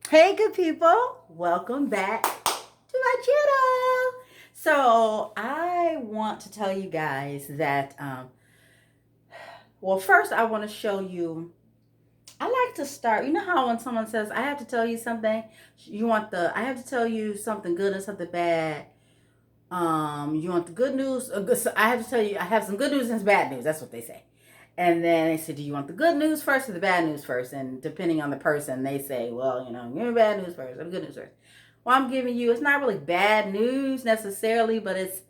Hey, good people, welcome back to my channel. So, I want to tell you guys that, well, first, I want to show you. I like to start, you know how when someone says, I have to tell you something, I have to tell you something good and something bad. You want the good news? So I have to tell you, I have some good news and some bad news. That's what they say. And then they said, do you want the good news first or the bad news first? And depending on the person, they say, well, give me bad news first or the good news first. Well, I'm giving you, it's not really bad news necessarily, but it's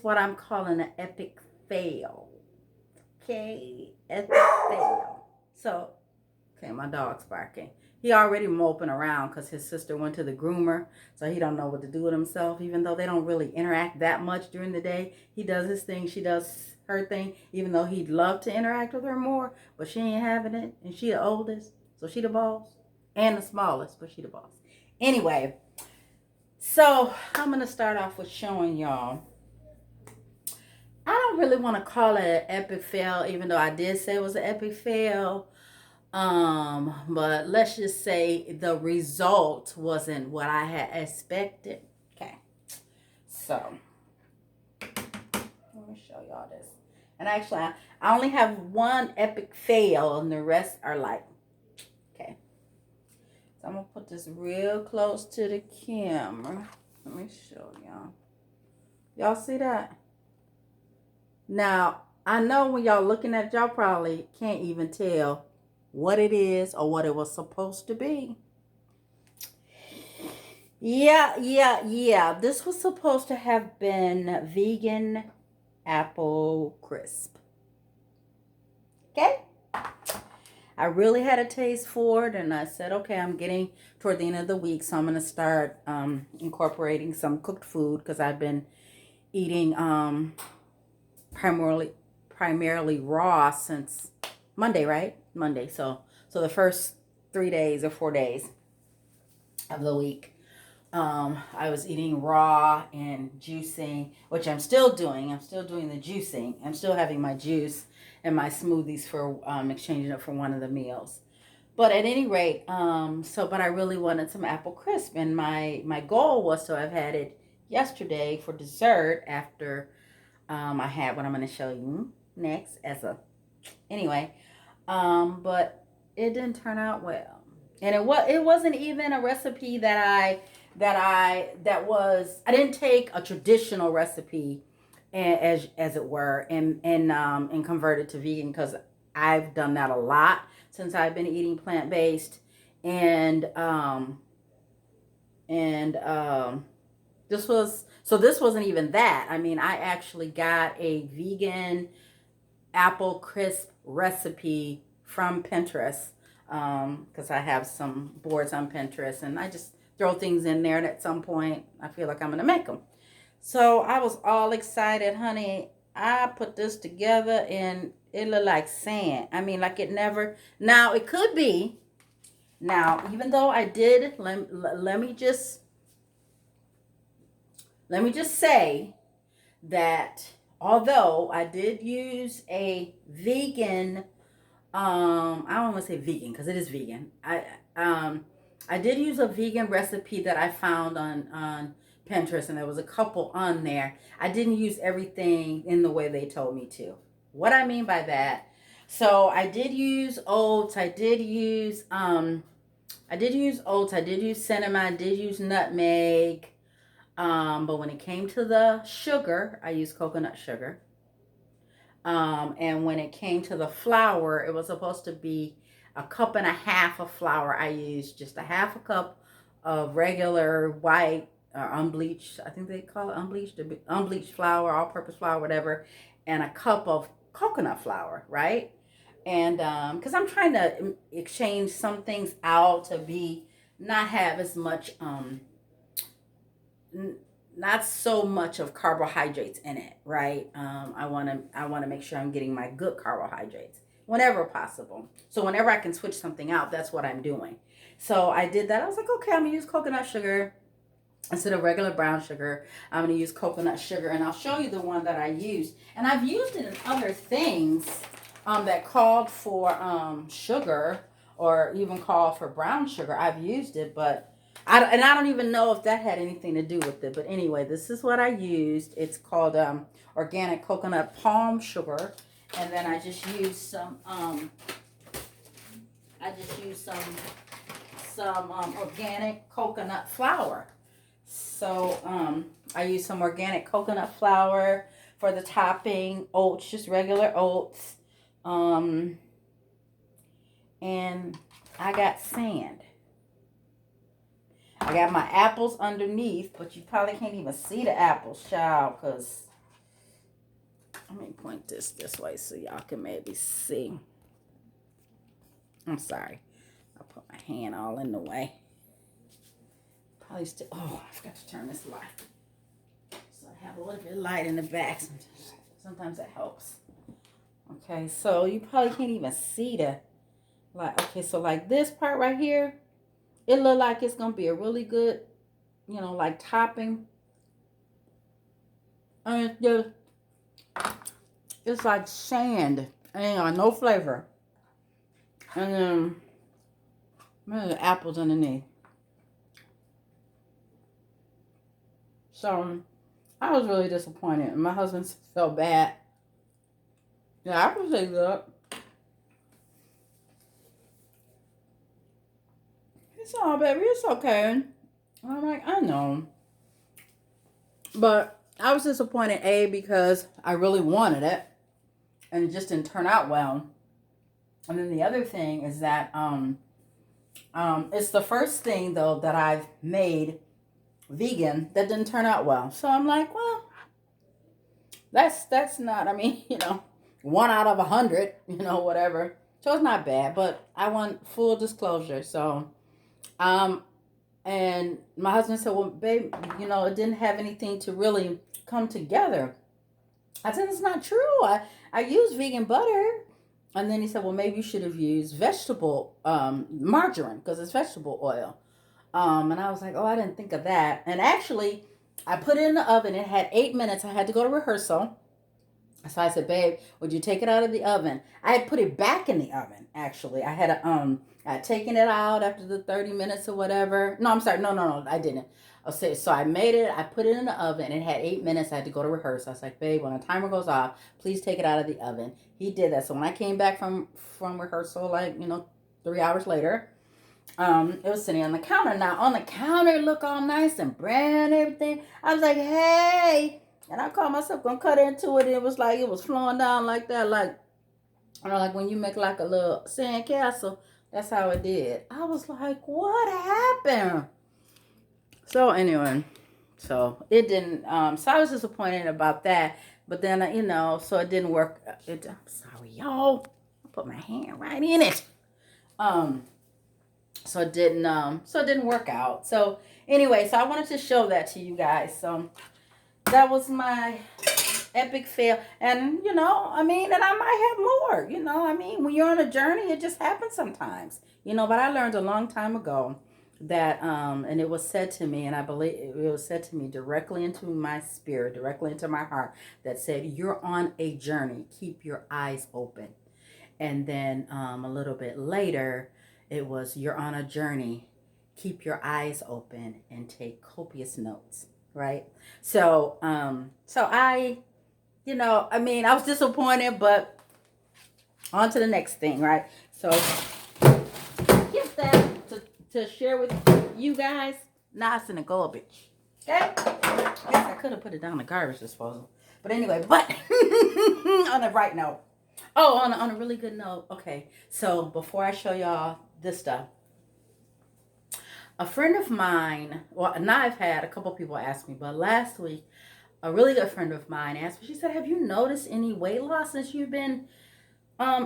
what I'm calling an epic fail. Okay? Epic fail. So, okay, my dog's barking. He already moping around because his sister went to the groomer, so he don't know what to do with himself. Even though they don't really interact that much during the day, he does his thing, she does her thing. Even though he'd love to interact with her more, but she ain't having it, and she the oldest, so she the boss, and the smallest, but she the boss. Anyway, so I'm gonna start off with showing y'all. I don't really want to call it an epic fail, even though I did say it was an epic fail. But let's just say the result wasn't what I had expected. Okay. So let me show y'all this. And actually I only have one epic fail and the rest are like, okay. So I'm gonna put this real close to the camera. Let me show y'all. Y'all see that? Now, I know when y'all looking at it, y'all probably can't even tell what it is or what it was supposed to be. Yeah. This was supposed to have been vegan apple crisp. Okay? I really had a taste for it, and I said, okay, I'm getting toward the end of the week, so I'm going to start incorporating some cooked food because I've been eating primarily raw since Monday, right? Monday. So the first 3 days or 4 days of the week, I was eating raw and juicing, which I'm still doing. I'm still doing the juicing. I'm still having my juice and my smoothies for exchanging it for one of the meals. But at any rate, but I really wanted some apple crisp, and my goal was to have had it yesterday for dessert after I had what I'm going to show you next as a anyway. But it didn't turn out well, and it wasn't even a recipe I didn't take a traditional recipe as it were and convert it to vegan because I've done that a lot since I've been eating plant based and and this wasn't even that. I mean, I actually got a vegan apple crisp recipe from Pinterest because I have some boards on Pinterest and I just throw things in there and at some point I feel like I'm going to make them. So I was all excited, honey. I put this together and it looked like sand. I mean, like it never. Now, it could be. Now, even though I did, let me just say that although I did use a vegan, I don't want to say vegan because it is vegan. I did use a vegan recipe that I found on Pinterest, and there was a couple on there. I didn't use everything in the way they told me to. What I mean by that, so I did use oats. I did use oats. I did use cinnamon. I did use nutmeg. But when it came to the sugar, I used coconut sugar. And when it came to the flour, it was supposed to be a cup and a half of flour. I used just a half a cup of regular white or unbleached, I think they call it unbleached flour, all-purpose flour, whatever, and a cup of coconut flour, right? And because I'm trying to exchange some things out to be not have as much not so much of carbohydrates in it, right? I want to make sure I'm getting my good carbohydrates whenever possible. So whenever I can switch something out, that's what I'm doing. So I did that. I was like, okay, I'm gonna use coconut sugar instead of regular brown sugar. I'm gonna use coconut sugar, and I'll show you the one that I used. And I've used it in other things that called for sugar or even called for brown sugar. I've used it, but I don't even know if that had anything to do with it. But anyway, this is what I used. It's called organic coconut palm sugar, and then I just used some organic coconut flour. So I use some organic coconut flour for the topping, oats, just regular oats, and I got sand. I got my apples underneath, but you probably can't even see the apples, child, because let me point this way so y'all can maybe see. I'm sorry. I put my hand all in the way. Probably still, oh, I forgot to turn this light. So I have a little bit of light in the back. Sometimes that helps. Okay, so you probably can't even see the, like, okay, so like this part right here, it look like it's going to be a really good, you know, like topping. And it's like sand. And no flavor. And then, the apples underneath. So, I was really disappointed. My husband felt bad. The apples taste good. It's all, baby. It's okay. And I'm like, I know. But I was disappointed, A, because I really wanted it. And it just didn't turn out well. And then the other thing is that it's the first thing, though, that I've made vegan that didn't turn out well. So I'm like, well, that's not, I mean, you know, 1 out of 100, you know, whatever. So it's not bad, but I want full disclosure. So, and my husband said, well, babe, you know, it didn't have anything to really come together. I said, it's not true. I use vegan butter. And then he said, well, maybe you should have used vegetable margarine because it's vegetable oil. And I was like, oh, I didn't think of that. And actually, I put it in the oven. It had 8 minutes. I had to go to rehearsal. So I said, babe, would you take it out of the oven? I had put it back in the oven, actually. I had taken it out after the 30 minutes or whatever. No, I'm sorry. No, I didn't. So I made it. I put it in the oven. It had 8 minutes. I had to go to rehearsal. I was like, babe, when the timer goes off, please take it out of the oven. He did that. So when I came back from rehearsal, like, 3 hours later, it was sitting on the counter. Now, on the counter, it looked all nice and brown and everything. I was like, hey. And I called myself going to cut into it. And it was like, it was flowing down like that. Like, like when you make like a little sand castle. That's how it did. I was like, what happened? So anyway, so it didn't, so I was disappointed about that. But then, so it didn't work. I'm sorry, y'all. I put my hand right in it. So it didn't work out. So anyway, so I wanted to show that to you guys. So that was my epic fail. And, and I might have more, when you're on a journey, it just happens sometimes, but I learned a long time ago that, and it was said to me, and I believe it was said to me directly into my spirit, directly into my heart, that said, you're on a journey. Keep your eyes open. And then a little bit later, it was, you're on a journey. Keep your eyes open and take copious notes. Right? So, I was disappointed, but on to the next thing, right? So, get that to share with you guys. Now it's in the garbage. Okay? Guess I could have put it down the garbage disposal. But anyway, but on a bright note. Oh, on a really good note. Okay, so before I show y'all this stuff, a friend of mine, well, now I've had a couple people ask me, but last week, a really good friend of mine asked me, she said, have you noticed any weight loss since you've been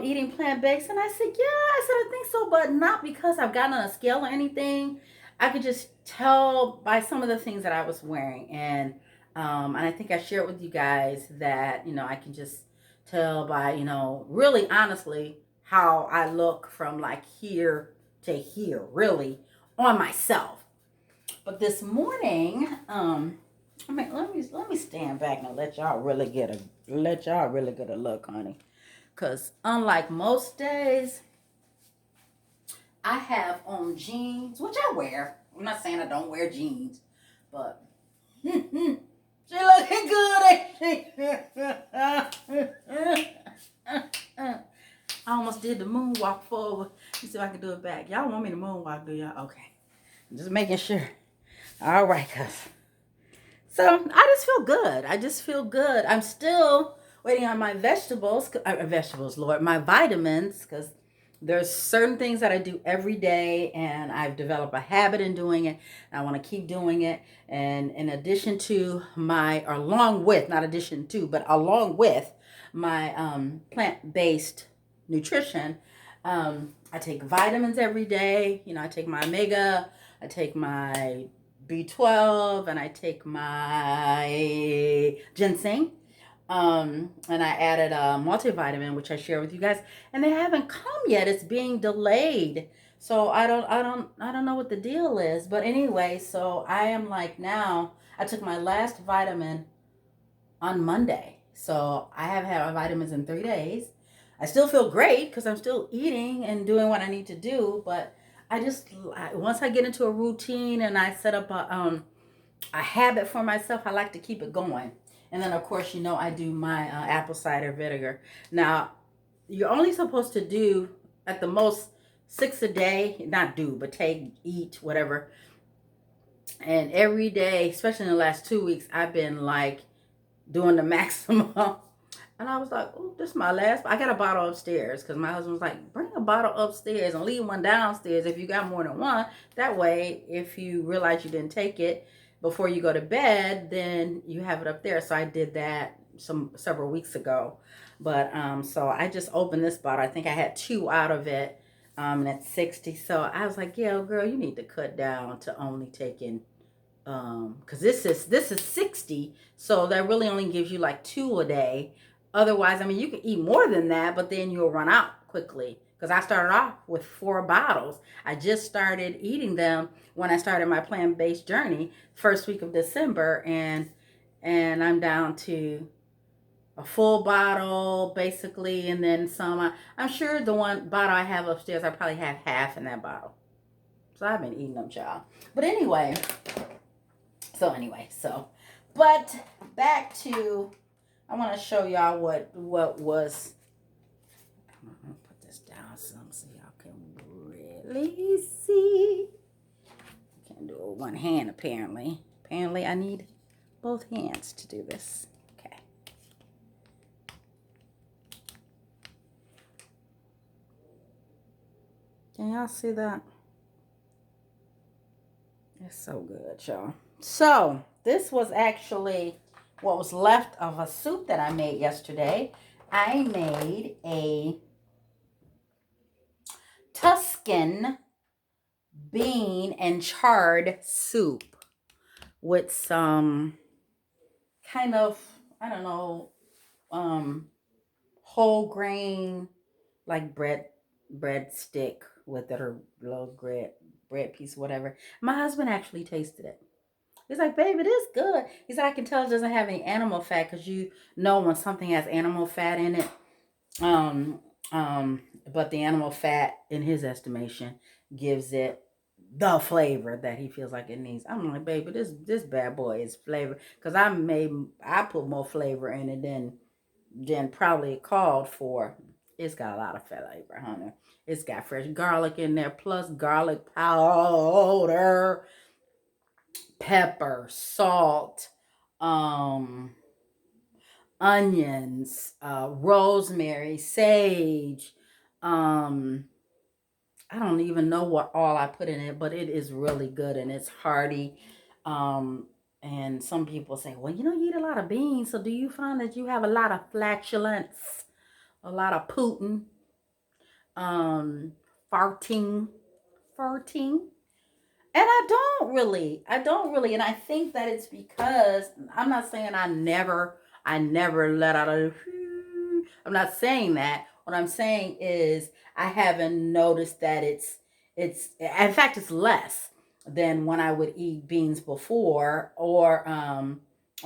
eating plant-based? And I said, yeah, I said, I think so, but not because I've gotten on a scale or anything. I could just tell by some of the things that I was wearing. And I think I shared with you guys that, I can just tell by, really honestly, how I look from like here to here, really, on myself. But this morning, let me stand back and let y'all really get a look, honey. Cause unlike most days, I have on jeans, which I wear. I'm not saying I don't wear jeans, but she looking good, ain't she? I almost did the moonwalk forward. Let me see if I can do it back. Y'all want me to moonwalk, do y'all? Okay. Just making sure. All right, cuz. So I just feel good. I just feel good. I'm still waiting on my vegetables, Lord, my vitamins, because there's certain things that I do every day, and I've developed a habit in doing it. And I want to keep doing it. And in addition to my, or along with, not addition to, but along with my plant-based nutrition, I take vitamins every day. You know, I take my omega, I take my B12, and I take my ginseng. And I added a multivitamin, which I share with you guys, and they haven't come yet. It's being delayed. So I don't know what the deal is. But anyway, so I am like now, I took my last vitamin on Monday. So I have had my vitamins in 3 days. I still feel great because I'm still eating and doing what I need to do. But once I get into a routine and I set up a habit for myself, I like to keep it going. And then, of course, you know, I do my apple cider vinegar. Now, you're only supposed to do at the most 6 a day, not do, but take, eat, whatever. And every day, especially in the last 2 weeks, I've been like doing the maximum. And I was like, oh, this is my last. I got a bottle upstairs because my husband was like, bring a bottle upstairs and leave one downstairs if you got more than one. That way, if you realize you didn't take it before you go to bed, then you have it up there. So I did that several weeks ago. But so I just opened this bottle. I think I had 2 out of it. And it's 60. So I was like, yeah, girl, you need to cut down to only taking because this is 60, so that really only gives you like 2 a day. Otherwise, I mean, you can eat more than that, but then you'll run out quickly, because I started off with 4 bottles. I just started eating them when I started my plant-based journey first week of December, and I'm down to a full bottle basically, and then some. I'm sure the one bottle I have upstairs, I probably have half in that bottle. So I've been eating them, child. But anyway, but back to, I want to show y'all what was. I'm gonna put this down some so y'all can really see. Can't do it with one hand apparently. Apparently, I need both hands to do this. Okay. Can y'all see that? It's so good, y'all. So this was actually what was left of a soup that I made yesterday. I made a Tuscan bean and chard soup with some kind of, I don't know, whole grain, like bread stick with it, or little bread piece, whatever. My husband actually tasted it. He's like, babe, it is good. He said, I can tell it doesn't have any animal fat, because you know when something has animal fat in it. Um, but the animal fat, in his estimation, gives it the flavor that he feels like it needs. I'm like, baby, this bad boy is flavor, because I put more flavor in it than probably called for. It's got a lot of flavor, honey. It's got fresh garlic in there, plus garlic powder, pepper, salt, um, onions, rosemary, sage. Um, I don't even know what all I put in it, but it is really good and it's hearty. Um, and some people say, well, you know, you eat a lot of beans, so do you find that you have a lot of flatulence, a lot of Putin, um, farting, farting? And I don't really, and I think that it's because, I'm not saying I never let out a, I'm not saying that. What I'm saying is I haven't noticed that in fact, it's less than when I would eat beans before, or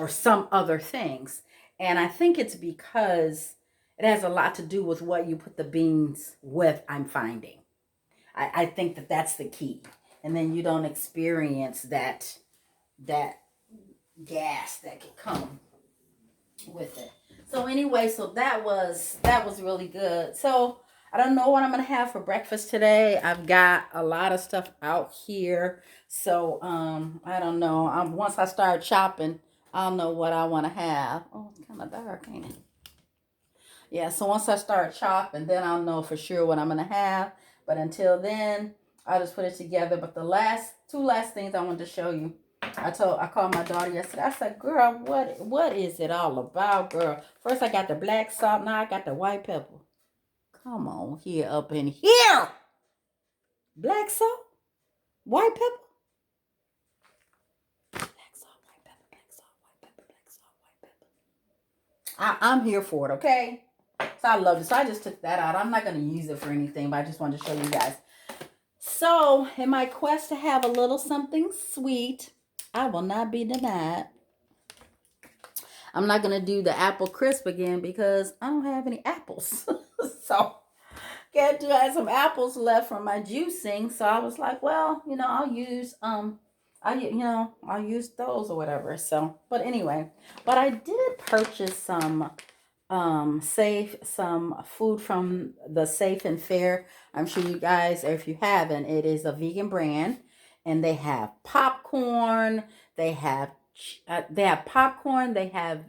some other things. And I think it's because it has a lot to do with what you put the beans with, I'm finding. I think that that's the key. And then you don't experience that gas that could come with it. So anyway, so that was really good. So I don't know what I'm gonna have for breakfast today. I've got a lot of stuff out here. So I don't know. Once I start shopping, I'll know what I want to have. Oh, it's kind of dark, ain't it? Yeah, so once I start shopping, then I'll know for sure what I'm gonna have. But until then, I'll just put it together. But the last things I wanted to show you. I called my daughter yesterday. I said, girl, what is it all about, girl? First I got the black salt, now I got the white pepper. Come on, here up in here. Black salt, white pepper. Black salt, white pepper, black salt, white pepper, black salt, white pepper. I'm here for it, okay? So I love it. So I just took that out. I'm not going to use it for anything, but I just wanted to show you guys. So in my quest to have a little something sweet, I will not be denied. I'm not going to do the apple crisp again because I don't have any apples. So I had some apples left from my juicing. So I was like, well, I'll use I'll use those or whatever. So, but anyway, but I did purchase some some food from the Safe and Fair. I'm sure you guys, if you haven't, it is a vegan brand, and they have popcorn. They have popcorn. They have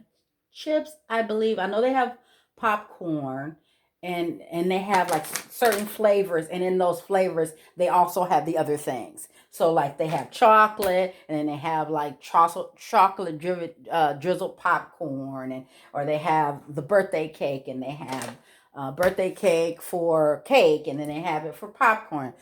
chips, I believe. I know they have popcorn, and they have like certain flavors, and in those flavors they also have the other things. So like they have chocolate, and then they have like chocolate drizzled popcorn, and or they have the birthday cake, and they have birthday cake for cake, and then they have it for popcorn.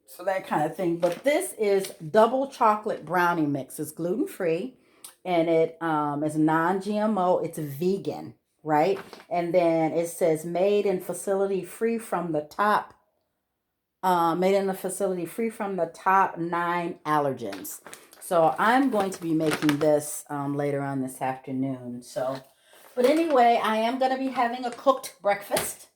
So that kind of thing. But this is double chocolate brownie mix. It's gluten free, and it is non-GMO. It's vegan, right? And then it says made in facility free from the top. Made in the facility free from the top 9 allergens. So I'm going to be making this later on this afternoon. So, but anyway, I am going to be having a cooked breakfast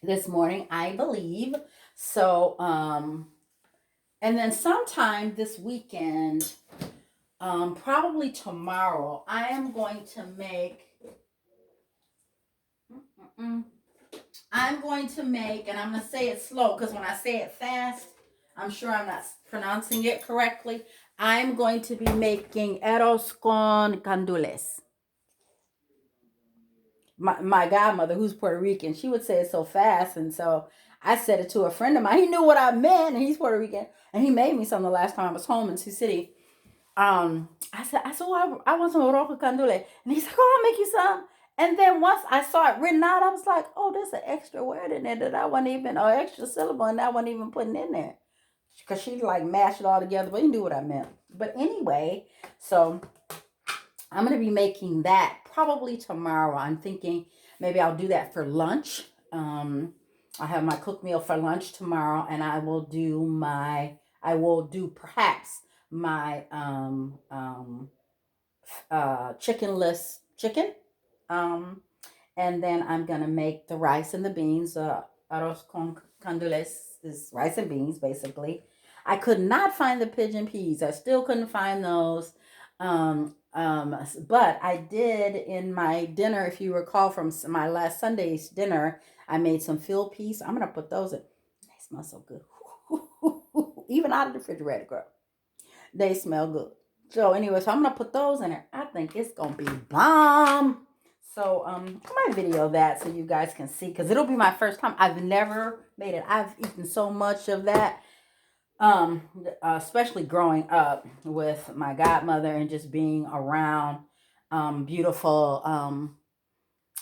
this morning, I believe. So, and then sometime this weekend, probably tomorrow, I am going to make, and I'm going to say it slow because when I say it fast, I'm sure I'm not pronouncing it correctly. I'm going to be making arroz con gandules. My godmother, who's Puerto Rican, she would say it so fast, and so I said it to a friend of mine. He knew what I meant, and he's Puerto Rican, and he made me some the last time I was home in Sioux City. I said, oh, I want some arroz con gandules, and he's like, oh, I'll make you some. And then once I saw it written out, I was like, oh, there's an extra word in there that I wasn't even, or extra syllable, and I wasn't even putting in there, because she like mashed it all together, but you knew what I meant. But anyway, so I'm going to be making that probably tomorrow. I'm thinking maybe I'll do that for lunch. I have my cooked meal for lunch tomorrow, and I will do perhaps my chickenless chicken. And then I'm going to make the rice and the beans. Arroz con gandules is rice and beans, basically. I could not find the pigeon peas. I still couldn't find those. But I did in my dinner, if you recall from my last Sunday's dinner, I made some field peas. I'm going to put those in. They smell so good. Even out of the refrigerator, girl. They smell good. So anyway, so I'm going to put those in there. I think it's going to be bomb. So I might video that so you guys can see, because it'll be my first time. I've never made it. I've eaten so much of that. Especially growing up with my godmother and just being around beautiful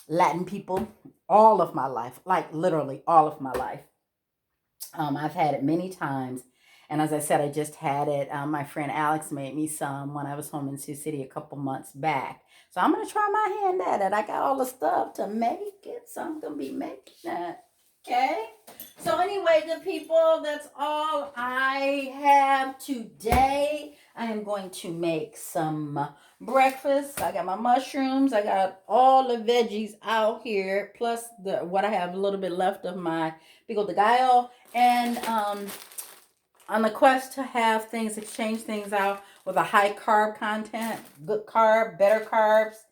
Latin people all of my life, like literally all of my life. I've had it many times, and as I said, I just had it. My friend Alex made me some when I was home in Sioux City a couple months back. So I'm gonna try my hand at it. I got all the stuff to make it, so I'm gonna be making that. Okay. So anyway, good people, that's all I have today. I am going going to make some breakfast. I got my mushrooms. I got all the veggies out here, plus what I have a little bit left of my pico de gallo. And on the quest to have things, exchange things out with a high carb content, good carb, better carbs,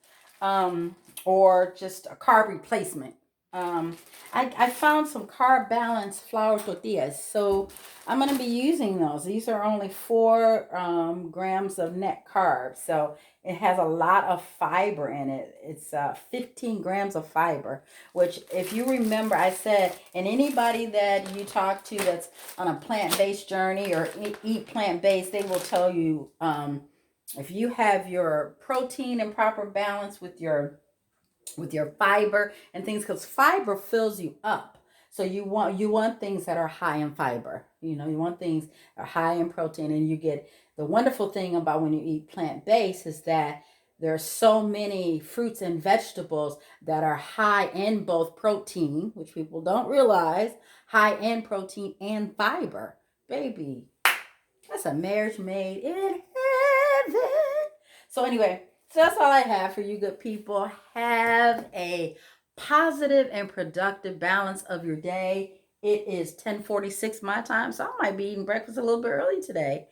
or just a carb replacement. I found some carb balanced flour tortillas, so I'm going to be using those. These are only 4 grams of net carbs, so it has a lot of fiber in it. It's 15 grams of fiber, which, if you remember, I said, and anybody that you talk to that's on a plant-based journey or eat plant-based, they will tell you if you have your protein in proper balance with your fiber and things, because fiber fills you up. So you want things that are high in fiber. You want things that are high in protein, and you get the wonderful thing about when you eat plant-based is that there are so many fruits and vegetables that are high in both protein, which people don't realize, high in protein and fiber. Baby, that's a marriage made in heaven. So anyway, so that's all I have for you good people. Have a positive and productive balance of your day. It is 10:46 my time, so I might be eating breakfast a little bit early today.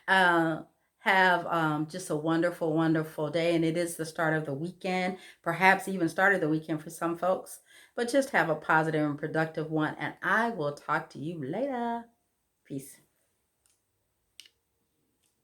Have just a wonderful, wonderful day. And it is the start of the weekend, perhaps even started the weekend for some folks. But just have a positive and productive one. And I will talk to you later. Peace.